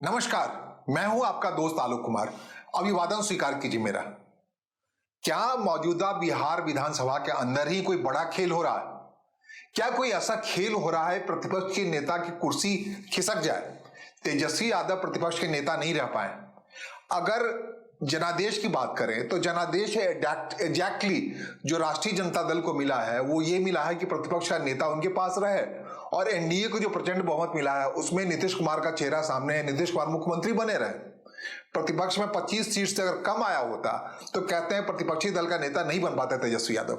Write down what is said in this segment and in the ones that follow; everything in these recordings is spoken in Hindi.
नमस्कार। मैं हूं आपका दोस्त आलोक कुमार। अभिवादन स्वीकार कीजिए मेरा। क्या मौजूदा बिहार विधानसभा के अंदर ही कोई बड़ा खेल हो रहा है? क्या कोई ऐसा खेल हो रहा है प्रतिपक्ष के नेता की कुर्सी खिसक जाए, तेजस्वी यादव प्रतिपक्ष के नेता नहीं रह पाए? अगर जनादेश की बात करें तो जनादेश एग्जैक्टली जो राष्ट्रीय जनता दल को मिला है वो ये मिला है कि प्रतिपक्ष का नेता उनके पास रहे, और एनडीए को जो प्रचंड बहुमत मिला है उसमें नीतीश कुमार का चेहरा सामने है, नीतीश कुमार मुख्यमंत्री बने रहे। प्रतिपक्ष में 25 सीट से अगर कम आया होता तो कहते हैं प्रतिपक्षी दल का नेता नहीं बन पाते तेजस्वी यादव।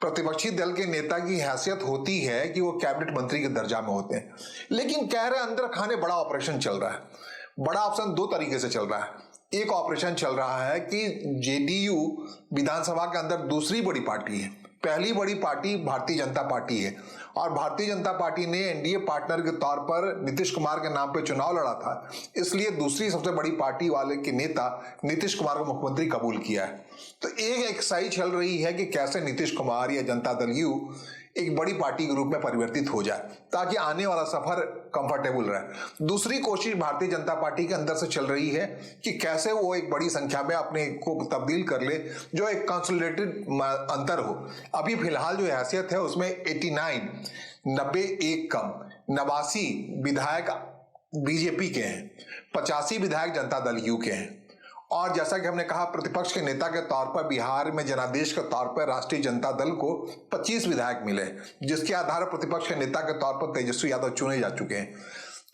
प्रतिपक्षी दल के नेता की हैसियत होती है कि वो कैबिनेट मंत्री के दर्जा में होते हैं, लेकिन कह रहे अंदर खाने बड़ा ऑपरेशन चल रहा है। बड़ा ऑप्शन दो तरीके से चल रहा है। एक ऑपरेशन चल रहा है कि जेडीयू विधानसभा के अंदर दूसरी बड़ी पार्टी है, पहली बड़ी पार्टी भारतीय जनता पार्टी है, और भारतीय जनता पार्टी ने एनडीए पार्टनर के तौर पर नीतीश कुमार के नाम पे चुनाव लड़ा था, इसलिए दूसरी सबसे बड़ी पार्टी वाले के नेता नीतीश कुमार को मुख्यमंत्री कबूल किया है। तो एक एक्सरसाइज चल रही है कि कैसे नीतीश कुमार या जनता दल यू एक बड़ी पार्टी के रूप में परिवर्तित हो जाए ताकि आने वाला सफर कंफर्टेबल रहे। दूसरी कोशिश भारतीय जनता पार्टी के अंदर से चल रही है कि कैसे वो एक बड़ी संख्या में अपने को तब्दील कर ले, जो एक कंसोलिडेटेड अंतर हो। अभी फिलहाल जो हैसियत है उसमें 89 90 एक कम 89 विधायक बीजेपी के हैं, 85 विधायक जनता दल यू के हैं। और जैसा कि हमने कहा, प्रतिपक्ष के नेता के तौर पर बिहार में जनादेश के तौर पर राष्ट्रीय जनता दल को 25 विधायक मिले, जिसके आधार पर प्रतिपक्ष के नेता के तौर पर तेजस्वी यादव चुने जा चुके हैं।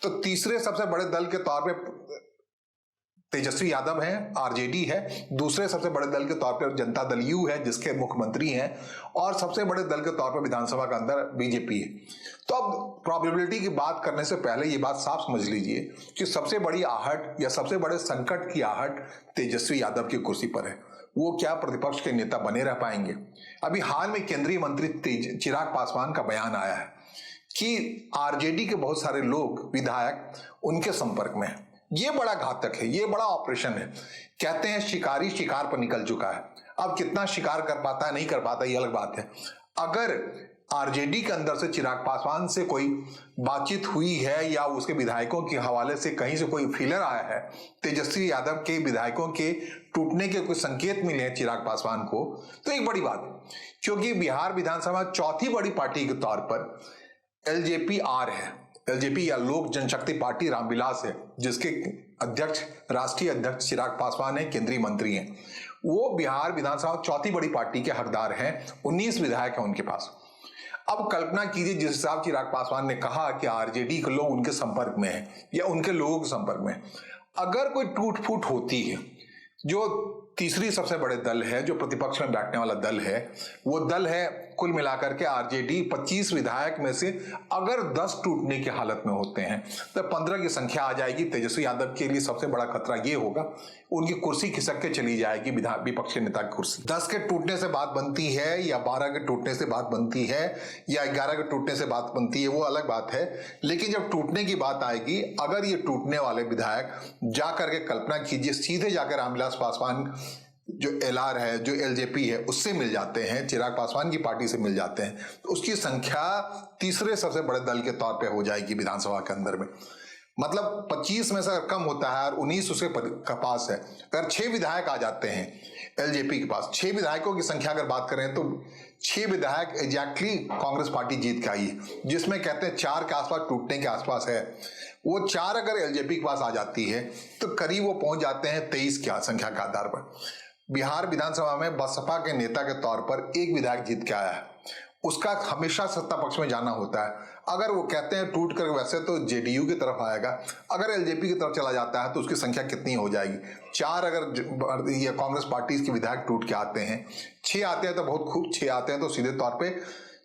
तो तीसरे सबसे बड़े दल के तौर पर तेजस्वी यादव हैं, आरजेडी है। दूसरे सबसे बड़े दल के तौर पर जनता दल यू है जिसके मुख्यमंत्री हैं, और सबसे बड़े दल के तौर पर विधानसभा के अंदर बीजेपी है। तो अब प्रोबेबिलिटी की बात करने से पहले ये बात साफ समझ लीजिए कि सबसे बड़ी आहट या सबसे बड़े संकट की आहट तेजस्वी यादव की कुर्सी पर है। वो क्या प्रतिपक्ष के नेता बने रह पाएंगे? अभी हाल में केंद्रीय मंत्री चिराग पासवान का बयान आया है कि आरजेडी के बहुत सारे लोग विधायक उनके संपर्क में हैं। ये बड़ा घातक है, ये बड़ा ऑपरेशन है। कहते हैं शिकारी शिकार पर निकल चुका है। अब कितना शिकार कर पाता है नहीं कर पाता ये अलग बात है। अगर आरजेडी के अंदर से चिराग पासवान से कोई बातचीत हुई है या उसके विधायकों के हवाले से कहीं से कोई फीलर आया है, तेजस्वी यादव के विधायकों के टूटने के कुछ संकेत मिले हैं चिराग पासवान को, तो एक बड़ी बात है। क्योंकि बिहार विधानसभा चौथी बड़ी पार्टी के तौर पर एलजेपी आर है। एलजेपी या लोक जनशक्ति पार्टी रामविलास है, जिसके अध्यक्ष राष्ट्रीय अध्यक्ष चिराग पासवान है, केंद्रीय मंत्री हैं। वो बिहार विधानसभा चौथी बड़ी पार्टी के हकदार हैं, 19 विधायक हैं उनके पास। अब कल्पना कीजिए, जिस हिसाब चिराग पासवान ने कहा कि आरजेडी के लोग उनके संपर्क में हैं या उनके लोगों के संपर्क में, अगर कोई टूट फूट होती है, जो तीसरी सबसे बड़े दल है, जो प्रतिपक्ष में बैठने वाला दल है, वो दल है कुल मिलाकर के आरजेडी 25 विधायक में से अगर 10 टूटने की हालत में होते हैं तो 15 की संख्या आ जाएगी। तेजस्वी यादव के लिए सबसे बड़ा खतरा ये होगा उनकी कुर्सी खिसक के चली जाएगी, विपक्ष के नेता की कुर्सी। 10 के टूटने से बात बनती है या 12 के टूटने से बात बनती है या 11 के टूटने से बात बनती है, वो अलग बात है। लेकिन जब टूटने की बात आएगी, अगर ये टूटने वाले विधायक जाकर के कल्पना कीजिए सीधे जाकर रामविलास पासवान जो एलआर है, जो एलजेपी है, उससे मिल जाते हैं, चिराग पासवान की पार्टी से मिल जाते हैं, तो उसकी संख्या तीसरे सबसे बड़े दल के तौर पे हो जाएगी विधानसभा के अंदर में। मतलब 25 में से अगर कम होता है और 19 उसके पास है, अगर 6 विधायक आ जाते हैं एलजेपी के पास, 6 विधायकों की संख्या अगर बात करें तो 6 विधायक एग्जैक्टली कांग्रेस पार्टी जीत के आई है, जिसमें कहते हैं 4 के आसपास टूटने के आसपास है। वो 4 अगर एलजेपी के पास आ जाती है तो करीब वो पहुंच जाते हैं 23 की संख्या के आधार पर। बिहार विधानसभा में बसपा के नेता के तौर पर एक विधायक जीत के आया है, उसका हमेशा सत्ता पक्ष में जाना होता है। अगर वो कहते हैं टूट कर वैसे तो जेडीयू की तरफ आएगा, अगर एलजेपी की तरफ चला जाता है तो उसकी संख्या कितनी हो जाएगी? 4 अगर ये कांग्रेस पार्टी के विधायक टूट के आते हैं, 6 आते हैं तो बहुत खूब, 6 आते हैं तो सीधे तौर पे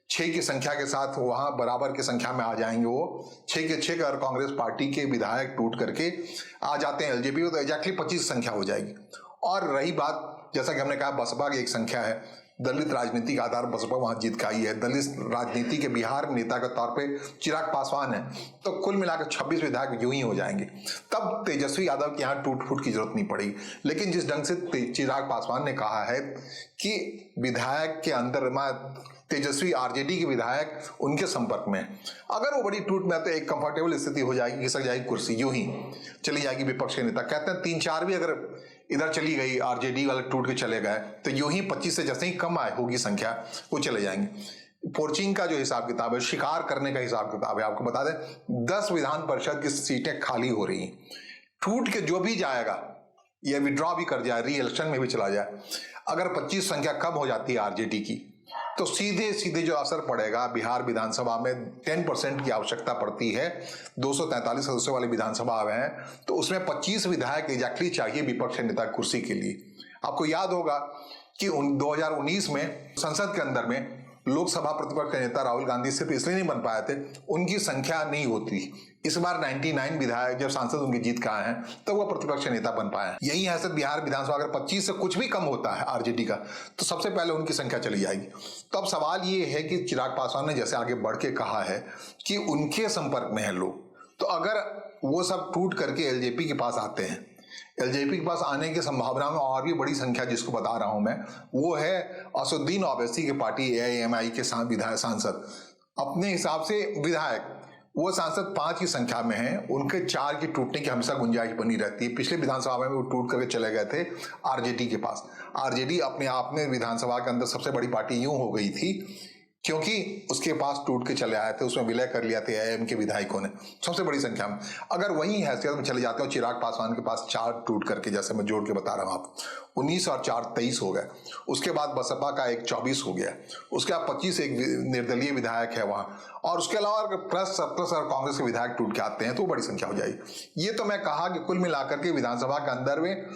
6 की संख्या के साथ वहां बराबर की संख्या में आ जाएंगे। वो 6 के 6 अगर कांग्रेस पार्टी के विधायक टूट करके आ जाते हैं एलजेपी को, तो एग्जैक्टली 25 संख्या हो जाएगी। और रही बात, जैसा कि हमने कहा, बसपा की एक संख्या है, दलित राजनीति का आधार बसपा वहां जीत के आई है, दलित राजनीति के बिहार नेता के तौर पे चिराग पासवान है, तो कुल मिलाकर 26 विधायक यूं ही हो जाएंगे। तब तेजस्वी यादव के यहाँ टूट फूट की जरूरत नहीं पड़ेगी। लेकिन जिस ढंग से चिराग पासवान ने कहा है कि विधायक के अंदर तेजस्वी आरजेडी के विधायक उनके संपर्क में। अगर वो बड़ी टूट में तो एक कंफर्टेबल स्थिति हो जाएगी, खिसक जाएगी कुर्सी, यूं ही चली जाएगी विपक्ष के नेता। कहते हैं 3-4 भी अगर इधर चली गई, आरजेडी वाले टूट के चले गए, तो यूं ही 25 से जैसे ही कम आए होगी संख्या, वो चले जाएंगे। पोर्चिंग का जो हिसाब किताब है, शिकार करने का हिसाब किताब है, आपको बता दें 10 विधान परिषद की सीटें खाली हो रही हैं। टूट के जो भी जाएगा या विड्रॉ भी कर जाए, री इलेक्शन में भी चला जाए, अगर 25 संख्या कम हो जाती है आरजेडी की, तो सीधे सीधे जो असर पड़ेगा, बिहार विधानसभा में 10% की आवश्यकता पड़ती है, 243 सदस्यों वाली विधानसभा है, तो उसमें 25 विधायक एग्जैक्टली चाहिए विपक्ष नेता कुर्सी के लिए। आपको याद होगा कि 2019 में संसद के अंदर में लोकसभा प्रतिपक्ष के नेता राहुल गांधी सिर्फ इसलिए नहीं बन पाए थे, उनकी संख्या नहीं होती। इस बार 99 विधायक जब सांसद उनकी जीत का है, तो वो प्रतिपक्ष नेता बन पाए। यही हैसियत बिहार विधानसभा अगर 25 से कुछ भी कम होता है आरजेडी का, तो सबसे पहले उनकी संख्या चली जाएगी। तो अब सवाल ये है कि चिराग पासवान ने जैसे आगे बढ़ के कहा है कि उनके संपर्क में है लोग, तो अगर वो सब टूट करके एलजेपी के पास आते हैं, एलजेपी के पास आने की संभावना में और भी बड़ी संख्या जिसको बता रहा हूं मैं, वो है असदुद्दीन ओवैसी की पार्टी एआईएमआई के विधायक सांसद। अपने हिसाब से विधायक वो सांसद 5 की संख्या में हैं, उनके 4 की टूटने की हमेशा गुंजाइश बनी रहती है। पिछले विधानसभा में वो टूट करके चले गए थे आरजेडी के पास। आरजेडी अपने आप में विधानसभा के अंदर सबसे बड़ी पार्टी यूं हो गई थी क्योंकि उसके पास टूट के चले आए थे, उसमें विलय कर लिया था एआईएम के विधायकों ने सबसे बड़ी संख्या में। अगर वही हैसियत में चले जाते हो, चिराग पासवान के पास 4 टूट करके, जैसे मैं जोड़ के बता रहा हूं आप, 19 और 4 23 हो गए। उसके बाद बसपा का एक 24 हो गया, उसके बाद 25 एक निर्दलीय विधायक है वहां, और उसके अलावा प्लस और कांग्रेस के विधायक टूट के आते हैं, तो बड़ी संख्या हो जाएगी। ये तो मैं कहा कि कुल मिलाकर के विधानसभा के अंदर में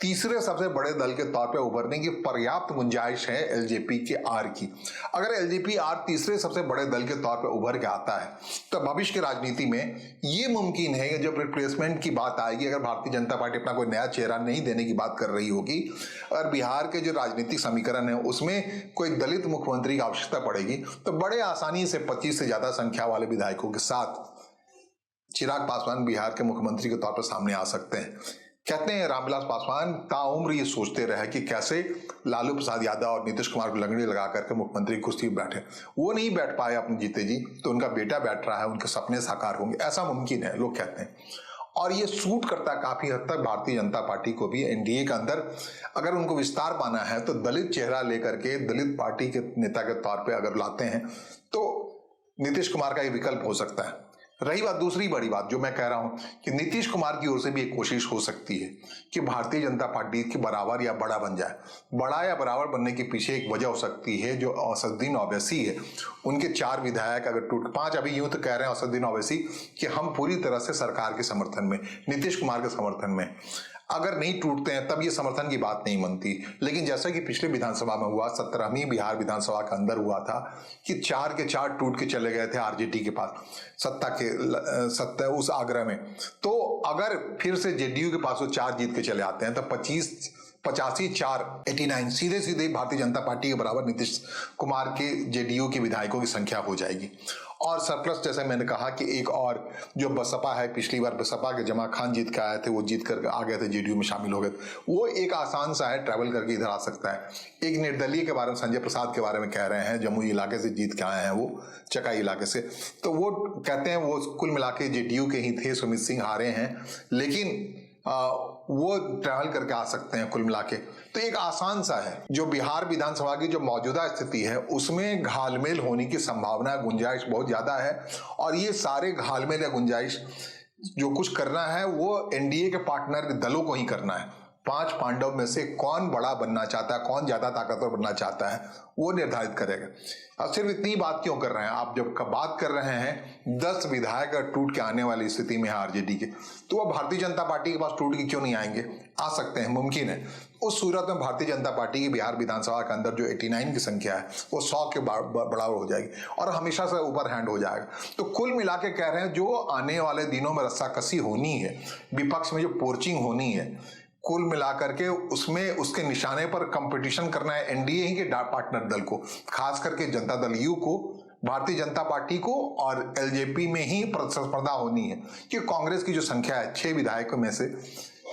तीसरे सबसे बड़े दल के तौर पे उभरने की पर्याप्त गुंजाइश है एलजेपी के आर की। अगर एलजेपी आर तीसरे सबसे बड़े दल के तौर पे उभर के आता है, तो भविष्य की राजनीति में ये मुमकिन है कि जब रिप्लेसमेंट की बात आएगी, अगर भारतीय जनता पार्टी अपना कोई नया चेहरा नहीं देने की बात कर रही होगी, अगर बिहार के जो राजनीतिक समीकरण है उसमें कोई दलित मुख्यमंत्री की आवश्यकता पड़ेगी, तो बड़े आसानी से 25 से ज्यादा संख्या वाले विधायकों के साथ चिराग पासवान बिहार के मुख्यमंत्री के तौर पर सामने आ सकते हैं। कहते हैं रामविलास पासवान ताउम्र ये सोचते रहे कि कैसे लालू प्रसाद यादव और नीतीश कुमार को लंगड़ी लगा करके मुख्यमंत्री की कुर्सी पर बैठे। वो नहीं बैठ पाए अपने जीते जी, तो उनका बेटा बैठ रहा है, उनके सपने साकार होंगे, ऐसा मुमकिन है, लोग कहते हैं। और ये सूट करता है काफी हद तक भारतीय जनता पार्टी को भी। एनडीए के अंदर अगर उनको विस्तार पाना है, तो दलित चेहरा लेकर के दलित पार्टी के नेता के तौर पर अगर लाते हैं, तो नीतीश कुमार का एक विकल्प हो सकता है। रही बात, दूसरी बड़ी बात जो मैं कह रहा हूं कि नीतीश कुमार की ओर से भी एक कोशिश हो सकती है कि भारतीय जनता पार्टी के बराबर या बड़ा बन जाए। बड़ा या बराबर बनने के पीछे एक वजह हो सकती है, जो असदुद्दीन ओवैसी है, उनके 4 विधायक अगर टूट 5, अभी यूं तो कह रहे हैं असदुद्दीन ओवैसी कि हम पूरी तरह से सरकार के समर्थन में, नीतीश कुमार के समर्थन में, अगर नहीं टूटते हैं तब ये समर्थन की बात नहीं बनती। लेकिन जैसा कि पिछले विधानसभा में हुआ, 17वीं बिहार विधानसभा के अंदर हुआ था कि 4 के 4 टूट के चले गए थे आरजेडी के पास सत्ता उस आग्रह में। तो अगर फिर से जेडीयू के पास वो 4 जीत के चले आते हैं, तो 85 4 89 सीधे सीधे भारतीय जनता पार्टी के बराबर नीतीश कुमार के जेडीयू के विधायकों की संख्या हो जाएगी। और सरप्लस, जैसे मैंने कहा कि एक और जो बसपा है, पिछली बार बसपा के जमा खान जीत के आए थे, वो जीत कर आ गए थे, जेडीयू में शामिल हो गए, वो एक आसान सा है, ट्रैवल करके इधर आ सकता है। एक निर्दलीय के बारे में, संजय प्रसाद के बारे में कह रहे हैं, जम्मू इलाके से जीत के आए हैं वो, चकाई इलाके से, तो वो कहते हैं वो कुल मिला के जेडीयू के ही थे, सुमित सिंह हारे हैं, लेकिन वो ट्रैवल करके आ सकते हैं कुल मिला के। तो एक आसान सा है, जो बिहार विधानसभा की जो मौजूदा स्थिति है उसमें घालमेल होने की संभावना, गुंजाइश बहुत ज्यादा है। और ये सारे घालमेल या गुंजाइश जो कुछ करना है वो एनडीए के पार्टनर दलों को ही करना है। 5 पांडव में से कौन बड़ा बनना चाहता है, कौन ज्यादा ताकतवर बनना चाहता है, वो निर्धारित करेगा। अब सिर्फ इतनी बात क्यों कर रहे हैं, आप जब बात कर रहे हैं 10 विधायक टूट के आने वाली स्थिति में है आरजेडी के, तो वह भारतीय जनता पार्टी के पास टूट के क्यों नहीं आएंगे? आ सकते हैं, मुमकिन है। उस सूरत में भारतीय जनता पार्टी की बिहार विधानसभा के अंदर जो 89 की संख्या है वो 100 के बराबर हो जाएगी और हमेशा से ऊपर हैंड हो जाएगा। तो कुल मिला के कह रहे हैं, जो आने वाले दिनों में रस्साकसी होनी है, विपक्ष में जो पोर्चिंग होनी है, कुल मिलाकर के उसमें उसके निशाने पर कंपटीशन करना है एनडीए ही के पार्टनर दल को, खास करके जनता दल यू को, भारतीय जनता पार्टी को, और एलजेपी में ही प्रतिस्पर्धा होनी है कि कांग्रेस की जो संख्या है 6 विधायकों में से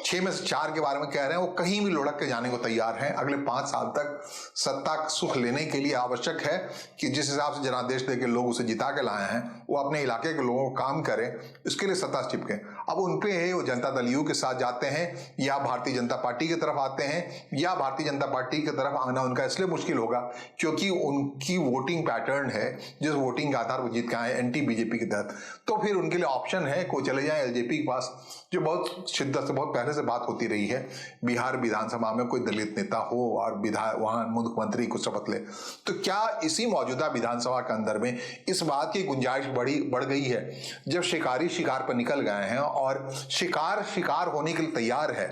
6 में से 4 के बारे में कह रहे हैं वो कहीं भी लुढ़क के जाने को तैयार हैं। अगले 5 साल तक सत्ता का सुख लेने के लिए आवश्यक है कि जिस हिसाब से जनादेश दे के लोग उसे जिता के लाए हैं वो अपने इलाके के लोगों को काम करें, इसके लिए सत्ता चिपके। अब उन पे है वो जनता दल यू के साथ जाते हैं या भारतीय जनता पार्टी की तरफ आते हैं, या भारतीय जनता पार्टी की तरफ आना उनका इसलिए मुश्किल होगा क्योंकि उनकी वोटिंग पैटर्न है जिस वोटिंग के आधार पर जीत के आए एंटी बीजेपी के तहत। तो फिर उनके लिए ऑप्शन है को चले जाए एलजेपी के पास, जो बहुत शिद्दत से बहुत पहले से बात होती रही है बिहार विधानसभा में कोई दलित नेता हो और वहां मुख्यमंत्री को शपथ ले। तो क्या इसी मौजूदा विधानसभा के अंदर में इस बात की गुंजाइश बढ़ गई है जब शिकारी शिकार पर निकल गए हैं और शिकार होने के लिए तैयार है,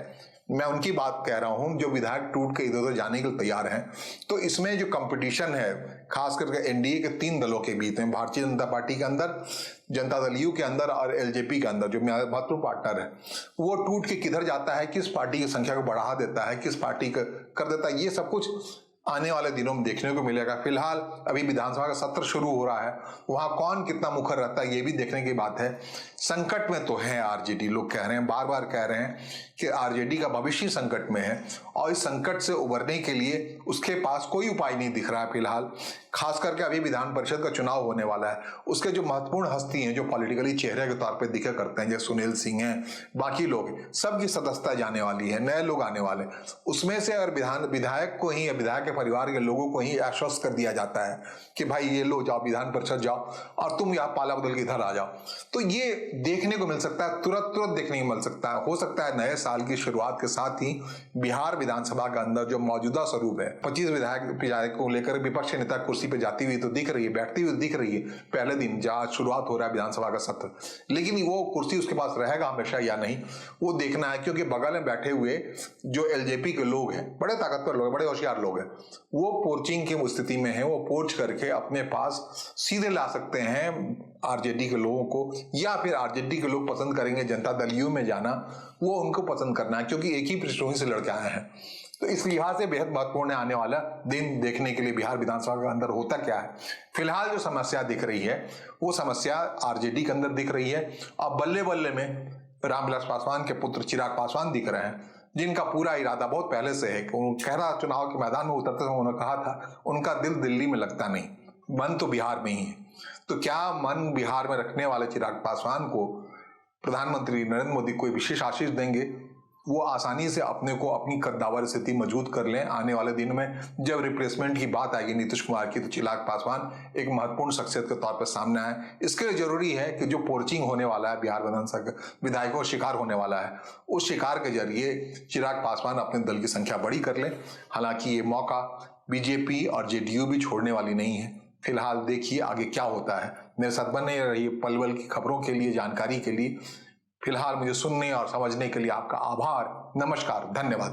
मैं उनकी बात कह रहा हूं जो विधायक टूट के इधर उधर जाने के लिए तैयार हैं, तो इसमें जो कंपटीशन है खास करके एनडीए के 3 दलों के बीच में, भारतीय जनता पार्टी के अंदर, जनता दल यू के अंदर और एलजेपी के अंदर जो महत्वपूर्ण पार्टनर है, वो टूट के किधर जाता है, किस पार्टी की संख्या को बढ़ा देता है, किस पार्टी का कर देता है, ये सब कुछ आने वाले दिनों में देखने को मिलेगा। फिलहाल अभी विधानसभा का सत्र शुरू हो रहा है, वहां कौन कितना मुखर रहता है ये भी देखने की बात है। संकट में तो है आरजेडी, लोग कह रहे हैं, बार बार कह रहे हैं कि आरजेडी का भविष्य संकट में है और इस संकट से उबरने के लिए उसके पास कोई उपाय नहीं दिख रहा है फिलहाल। खास करके अभी विधान परिषद का चुनाव होने वाला है, उसके जो महत्वपूर्ण हस्ती हैं जो पॉलिटिकली चेहरे के तौर पे दिखा करते हैं जैसे सुनील सिंह हैं, बाकी लोग, सबकी सदस्यता जाने वाली है, नए लोग आने वाले, उसमें से अगर विधायक को ही या विधायक के परिवार के लोगों को ही आश्वस्त कर दिया जाता है कि भाई ये लो जाओ विधान परिषद जाओ और तुम यहाँ पाला बदल के इधर आ जाओ, तो ये देखने को मिल सकता है, तुरंत देखने को मिल सकता है। हो सकता है नए साल की शुरुआत के साथ ही बिहार विधानसभा के अंदर जो मौजूदा स्वरूप है 25 विधायक को लेकर विपक्ष नेता कुर्सी पे जाती हुई तो दिख रही है, बैठती हुई दिख रही है पहले दिन जहां शुरुआत हो रहा है विधानसभा का सत्र, लेकिन वो कुर्सी उसके पास रहेगा हमेशा या नहीं वो देखना है, क्योंकि बगल में बैठे हुए जो एलजेपी के लोग हैं, बड़े ताकतवर लोग हैं, बड़े होशियार लोग हैं, वो पोर्चिंग की स्थिति में है, वो पोर्च करके अपने पास सीधे ला सकते हैं आरजेडी के लोगों को, या फिर आरजेडी के लोग पसंद करेंगे जनता दल यू में जाना, वो उनको पसंद करना है क्योंकि एक ही पृष्ठभूमि से लड़के आए हैं। तो इस लिहाज से बेहद महत्वपूर्ण है आने वाला दिन देखने के लिए बिहार विधानसभा के अंदर होता क्या है। फिलहाल जो समस्या दिख रही है वो समस्या आरजेडी के अंदर दिख रही है और बल्ले बल्ले में रामविलास पासवान के पुत्र चिराग पासवान दिख रहे हैं, जिनका पूरा इरादा बहुत पहले से है कि वो कह रहा चुनाव के मैदान में उतरते समय उन्होंने कहा था उनका दिल दिल्ली में लगता नहीं, मन तो बिहार में ही है। तो क्या मन बिहार में रखने वाले चिराग पासवान को प्रधानमंत्री नरेंद्र मोदी कोई विशेष आशीष देंगे, वो आसानी से अपने को अपनी कद्दावर स्थिति मजबूत कर लें आने वाले दिन में जब रिप्लेसमेंट की बात आएगी नीतीश कुमार की, तो चिराग पासवान एक महत्वपूर्ण शख्सियत के तौर पर सामने आए। इसके लिए जरूरी है कि जो पोर्चिंग होने वाला है बिहार विधानसभा विधायकों का शिकार होने वाला है, उस शिकार के जरिए चिराग पासवान अपने दल की संख्या बड़ी कर लें। हालांकि ये मौका बीजेपी और जेडीयू भी छोड़ने वाली नहीं है। फिलहाल देखिए आगे क्या होता है। मेरे साथ बने रहिए पल पल की खबरों के लिए, जानकारी के लिए। फिलहाल मुझे सुनने और समझने के लिए आपका आभार, नमस्कार, धन्यवाद।